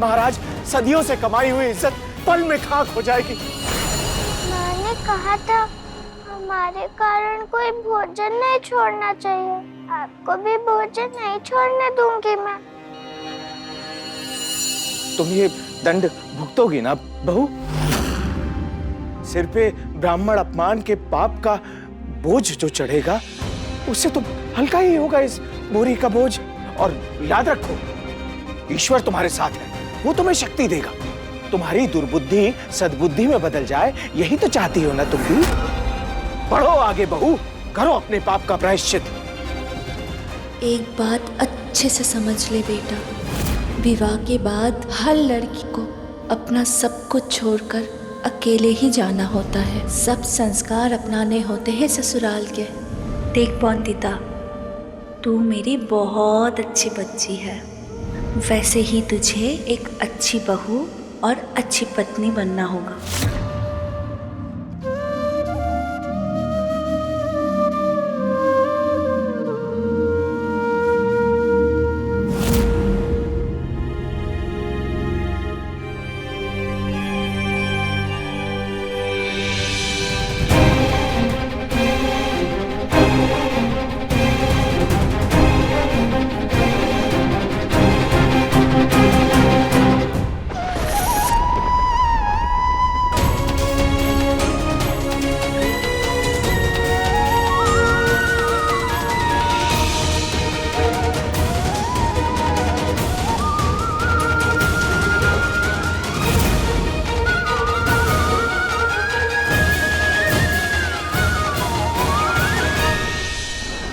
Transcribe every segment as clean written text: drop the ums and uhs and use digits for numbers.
महाराज सदियों से कमाई हुई इज्जत पल में खाक हो जाएगी। माँ ने कहा था हमारे कारण कोई भोजन नहीं छोड़ना चाहिए। आपको भी भोजन नहीं छोड़ने दूंगी मैं। तुम ये दंड भुगतोगी ना बहू? सिर पे ब्राह्मण अपमान के पाप का बोझ जो चढ़ेगा उससे तो हल्का ही होगा इस बोरी का बोझ। और याद रखो, ईश्वर तुम्हारे साथ है, वो तुम्हें शक्ति देगा। तुम्हारी दुर्बुद्धि सद्बुद्धि में बदल जाए, यही तो चाहती हो ना तुम भी? बढ़ो आगे बहू, करो अपने पाप का प्रायश्चित। एक बात अच्छे से समझ ले बेटा, विवाह के बाद हर लड़की को अपना सब कुछ छोड़कर अकेले ही जाना होता है। सब संस्कार अपनाने होते हैं ससुराल के। देख बंदिता, तू मेरी बहुत अच्छी बच्ची है, वैसे ही तुझे एक अच्छी बहू और अच्छी पत्नी बनना होगा।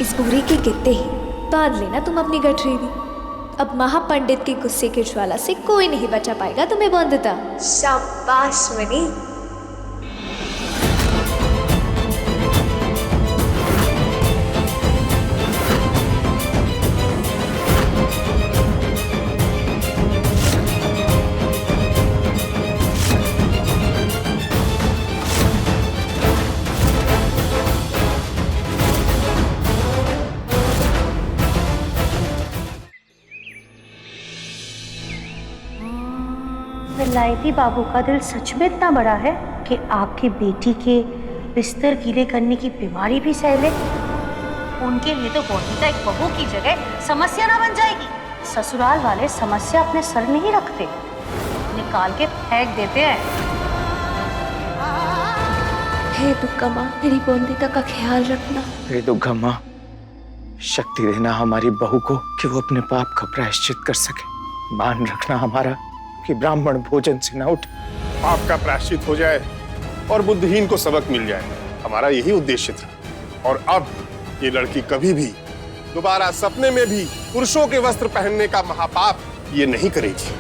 इस बुरी के गिरते ही बांध लेना तुम अपनी गठरी भी। अब महापंडित के गुस्से की ज्वाला से कोई नहीं बचा पाएगा तुम्हें बंदिता। शाबाश मनी। विलायती बाबू का दिल सच में इतना बड़ा है कि आपकी बेटी के बिस्तर गीले करने की बीमारी भी सह ले। उनके लिए तो बंदिता एक बहू की जगह समस्या ना बन जाएगी। ससुराल वाले समस्या अपने सर नहीं रखते, निकाल के फेंक देते हैं। हे दुर्गा माँ, मेरी बंदिता का ख्याल रखना। हे दुर्गा माँ, शक्ति देना हमारी बहू को कि वो अपने पाप का प्रायश्चित कर सके। मान रखना हमारा कि ब्राह्मण भोजन से न उठे, पाप का प्रायश्चित हो जाए और बुद्धिहीन को सबक मिल जाए। हमारा यही उद्देश्य था। और अब ये लड़की कभी भी दोबारा सपने में भी पुरुषों के वस्त्र पहनने का महापाप ये नहीं करेगी।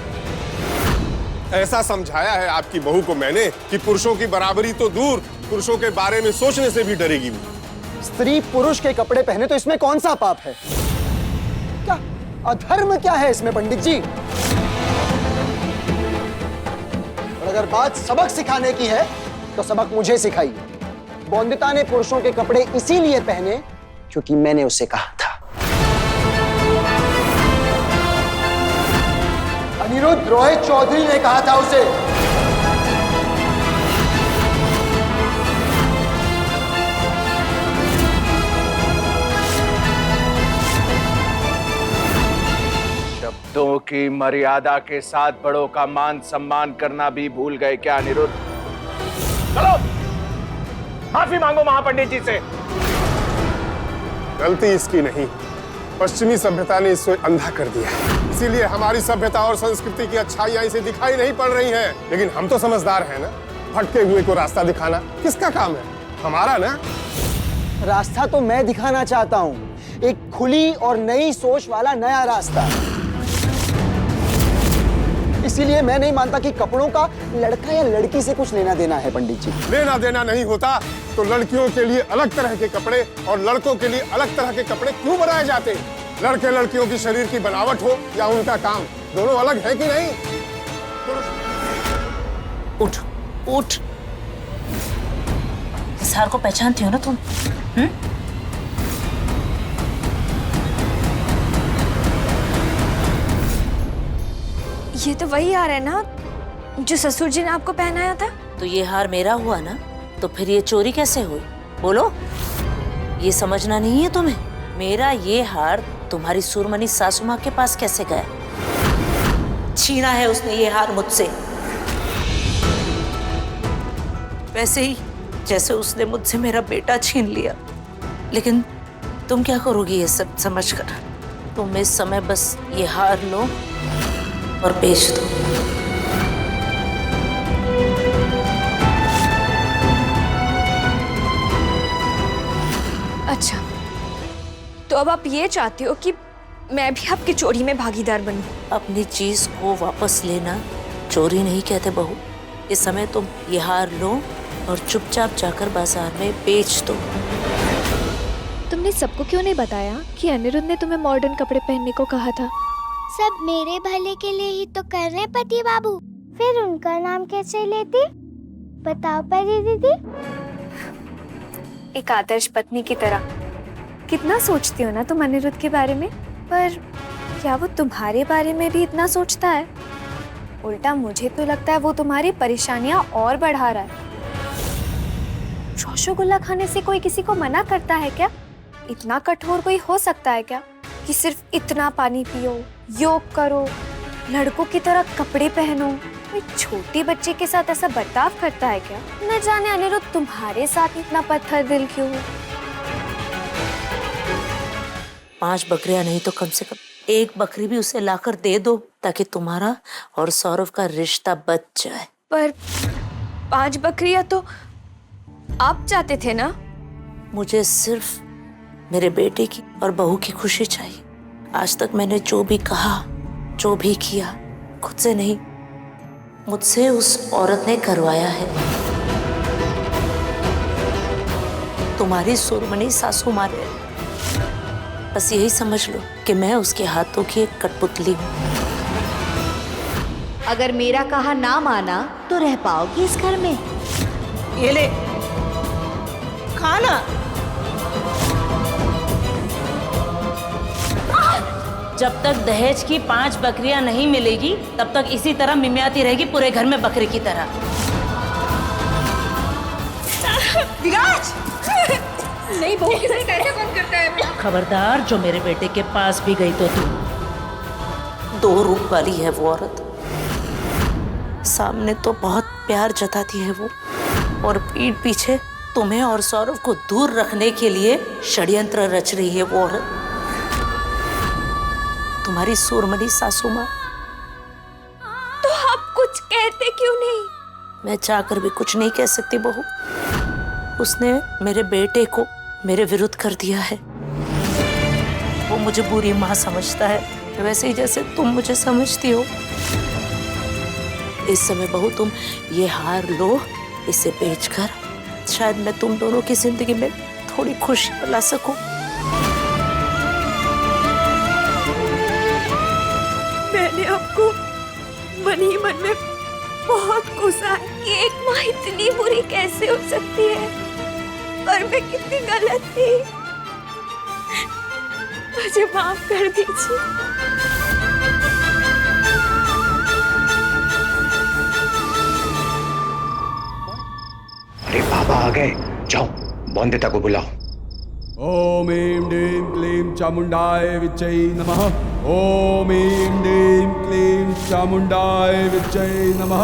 ऐसा समझाया है आपकी बहू को मैंने कि पुरुषों की बराबरी तो दूर, पुरुषों के बारे में सोचने से भी डरेगी वो। स्त्री पुरुष के कपड़े पहने तो इसमें कौन सा पाप है? क्या अधर्म क्या है इसमें पंडित जी? और अगर बात सबक सिखाने की है तो सबक मुझे सिखाइए। बंदिता ने पुरुषों के कपड़े इसीलिए पहने क्योंकि मैंने उसे कहा था। अनिरुद्ध रोहित चौधरी ने कहा था उसे। शब्दों की मर्यादा के साथ बड़ों का मान सम्मान करना भी भूल गए क्या अनिरुद्ध? चलो माफी मांगो महापंडित जी से। गलती इसकी नहीं, पश्चिमी सभ्यता ने इसे अंधा कर दिया है। इसीलिए हमारी सभ्यता और संस्कृति की अच्छाइयां इसे दिखाई नहीं पड़ रही हैं। लेकिन हम तो समझदार हैं ना, भटके हुए को रास्ता दिखाना किसका काम है? हमारा ना। रास्ता तो मैं दिखाना चाहता हूं, एक खुली और नई सोच वाला नया रास्ता। इसीलिए मैं नहीं मानता कि कपड़ों का लड़का या लड़की से कुछ लेना देना है पंडित जी। लेना देना नहीं होता तो लड़कियों के लिए अलग तरह के कपड़े और लड़कों के लिए अलग तरह के कपड़े क्यों बनाए जाते? लड़के लड़कियों की शरीर की बनावट हो या उनका काम, दोनों अलग है कि नहीं? उठ उठ। इस हार को पहचानती हो ना तुम? ये तो वही हार है ना जो ससुर जी ने आपको पहनाया था। तो ये हार मेरा हुआ ना, तो फिर ये चोरी कैसे हुई? बोलो, ये समझना नहीं है तुम्हें? मेरा ये हार तुम्हारी सुरमनी सासू माँ के पास कैसे गया? छीना है उसने ये हार मुझसे, वैसे ही जैसे उसने मुझसे मेरा बेटा छीन लिया। लेकिन तुम क्या करोगी ये सब समझकर? तुम इस समय बस ये हार लो और बेच दो। अच्छा, तो अब आप ये चाहते हो कि मैं भी आपकी चोरी में भागीदार बनूं? अपनी चीज को वापस लेना चोरी नहीं कहते बहू। इस समय तुम ये हार लो और चुपचाप जाकर बाजार में बेच दो। तुमने सबको क्यों नहीं बताया कि अनिरुद्ध ने तुम्हें मॉडर्न कपड़े पहनने को कहा था? सब मेरे भले के लिए ही तो कर रहे पति बाबू, फिर उनका नाम कैसे लेती? बताओ परी दीदी। एक आदर्श पत्नी की तरह कितना सोचती हो ना तुम अनिरुद्ध के बारे में, पर क्या वो तुम्हारे बारे में भी इतना सोचता है? उल्टा मुझे तो लगता है वो तुम्हारी परेशानियां और बढ़ा रहा है। रसगुल्ला खाने से कोई किसी को मना करता है क्या? इतना कठोर कोई हो सकता है क्या कि सिर्फ इतना पानी पियो, योग करो, लड़कों की तरह कपड़े पहनो? कोई छोटे बच्चे के साथ ऐसा बर्ताव करता है क्या? न जाने अनिरुद्ध तुम्हारे साथ इतना पत्थर दिल क्यों है? 5 बकरियां नहीं तो कम से कम 1 बकरी भी उसे लाकर दे दो, ताकि तुम्हारा और सौरभ का रिश्ता बच जाए। पर 5 बकरियां तो आप चाहते थे ना? मुझे सिर्फ मेरे बेटे की और बहू की खुशी चाहिए। आज तक मैंने जो भी कहा, जो भी किया, खुद से नहीं, मुझसे उस औरत ने करवाया है। तुम्हारी सुरमनी सासू माँ ने। बस यही समझ लो कि मैं उसके हाथों की एक कठपुतली हूँ। अगर मेरा कहा ना माना तो रह पाओगी इस घर में? ये ले, खाना। जब तक दहेज की 5 बकरियां नहीं मिलेगी, तब तक इसी तरह मिमियाती रहेगी पूरे घर में बकरी की तरह। विराज! नहीं, बहू के साथ कैसे कौन करता है? खबरदार, जो मेरे बेटे के पास भी गई तो तू। 2 रूप वाली है वो औरत। सामने तो बहुत प्यार जताती है वो, और पीठ पीछे तुम्हें और सौरभ को दूर रखने के लिए षड्यंत्र रच रही है वो औरत, तुम्हारी सुरमनी सासू माँ। तो आप कुछ कहते क्यों नहीं? मैं चाहकर भी कुछ नहीं कह सकती बहू। उसने मेरे बेटे को मेरे विरुद्ध कर दिया है। वो मुझे बुरी माँ समझता है, वैसे ही जैसे तुम मुझे समझती हो। इस समय बहू तुम ये हार लो, इसे बेचकर शायद मैं तुम दोनों की जिंदगी में थोड़ी खुशी ला सकूं। मैंने आपको मन ही मन में बहुत गुस्सा है कि एक माँ इतनी बुरी कैसे हो सकती है, और मैं कितनी गलत थी। मुझे माफ कर दीजिए। अरे बाबा आ गए, जाओ बौंदेता को बुलाओ। ओम ऐं ह्रीं क्लीं चामुंडाय विच्चै नमः। ओम ऐं ह्रीं क्लीं चामुंडाय विच्चै नमः।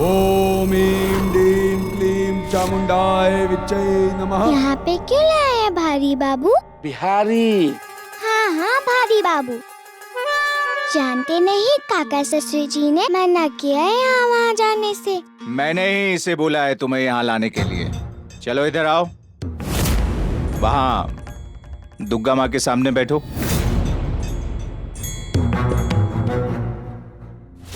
ओम ऐं ह्रीं क्लीं चामुंडाय विच्चै नमः। यहाँ पे क्यों लाए हैं भारी बाबू? बिहारी। हाँ हाँ भारी बाबू। जानते नहीं काका ससुर जी ने मना किया है यहाँ वहाँ जाने से। मैंने ही इसे बोला है तुम्हें यहाँ लाने के लिए। चलो इधर आओ, वहाँ दुर्गा माँ के सामने बैठो।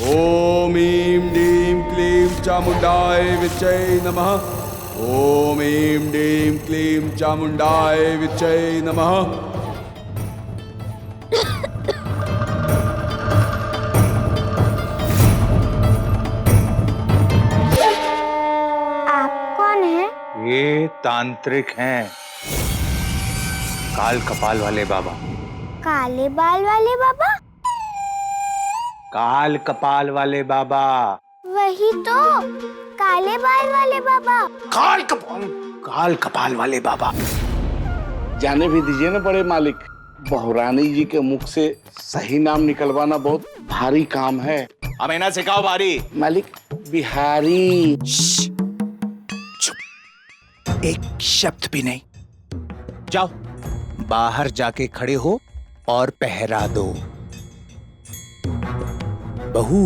ओम ऐं ह्रीं क्लीं चामुंडाय विच्चै नमः। ओम ऐं ह्रीं क्लीं चामुंडाय विच्चै नमः। आप कौन हैं? ये तांत्रिक हैं, काल कपाल वाले बाबा। काले बाल वाले बाबा? काल कपाल वाले बाबा। वही तो, काले बाल वाले बाबा। काल कपाल वाले बाबा। जाने भी दीजिए ना बड़े मालिक, बहुरानी जी के मुख से सही नाम निकलवाना बहुत भारी काम है। अब इन्हें सिखाओ बारी। मालिक बिहारी। एक शब्द भी नहीं। जाओ बाहर जाके खड़े हो और पहरा दो। बहू,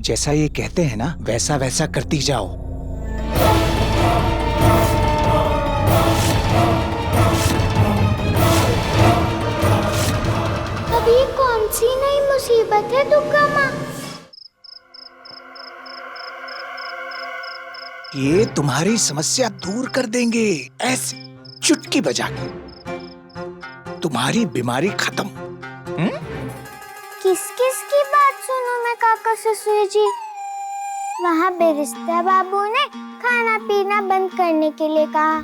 जैसा ये कहते हैं ना वैसा वैसा करती जाओ। अब ये कौन सी नई मुसीबत है दुर्गा माँ? ये तुम्हारी समस्या दूर कर देंगे ऐसे चुटकी बजा के। तुम्हारी बीमारी खत्म। किस किस की बात सुनूं मैं काका ससुर जी? वहाँ बेरिस्ता बाबू ने खाना पीना बंद करने के लिए कहा।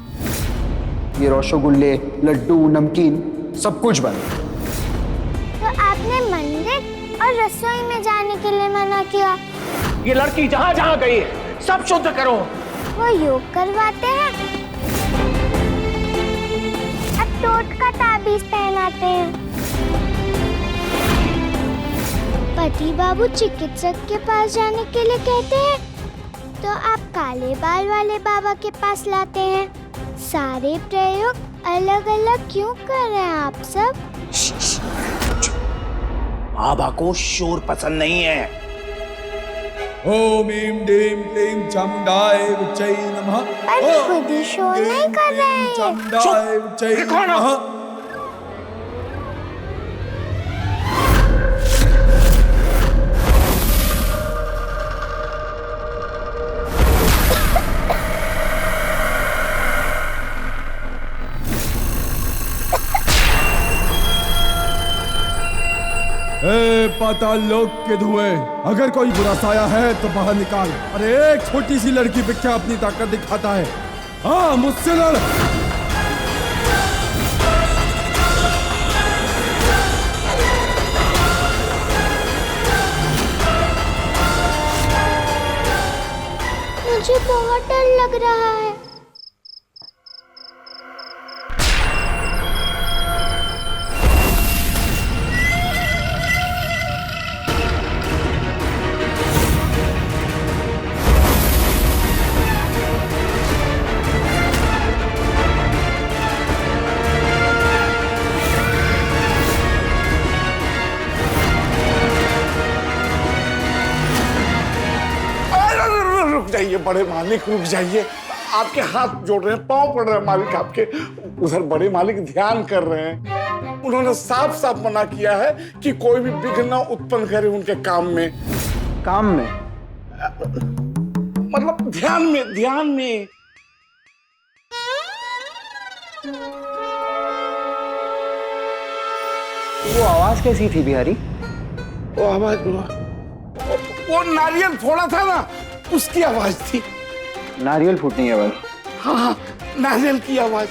ये रसगुल्ले, लड्डू, नमकीन सब कुछ बंद। तो आपने मंदिर और रसोई में जाने के लिए मना किया। ये लड़की जहाँ जहाँ गई है सब शुद्ध करो। वो योग करवाते हैं, अब टोटका ताबीज पहनाते हैं। पति बाबू चिकित्सक के पास जाने के लिए कहते हैं, तो आप काले बाल वाले बाबा के पास लाते हैं। सारे प्रयोग अलग अलग क्यों कर रहे हैं आप सब? बाबा को शोर पसंद नहीं है। ओम ईम डीम क्लीम चामुंडाय विच्चै नमः। अरे खुद ही शोर नहीं कर रहे हैं ये। चामुंडाय विच्चै नमः। पाताल लोक के धुएं, अगर कोई बुरा साया है तो बाहर निकाल। अरे एक छोटी सी लड़की पे क्या अपनी ताकत दिखाता है? हाँ, मुझसे लड़। मुझे बहुत डर लग रहा है। जाइए बड़े मालिक, रुक जाइए। आपके हाथ जोड़ रहे हैं, पांव पड़ रहे हैं मालिक आपके। उधर बड़े मालिक ध्यान कर रहे हैं। उन्होंने साफ साफ मना किया है कि कोई भी विघ्न न उत्पन्न करे उनके काम में। काम में? मतलब ध्यान में, ध्यान में। वो आवाज कैसी थी बिहारी? वो आवाज, वो नारियल फोड़ा था ना, उसकी आवाज थी। नारियल फूटने की आवाज? हाँ, नारियल की आवाज।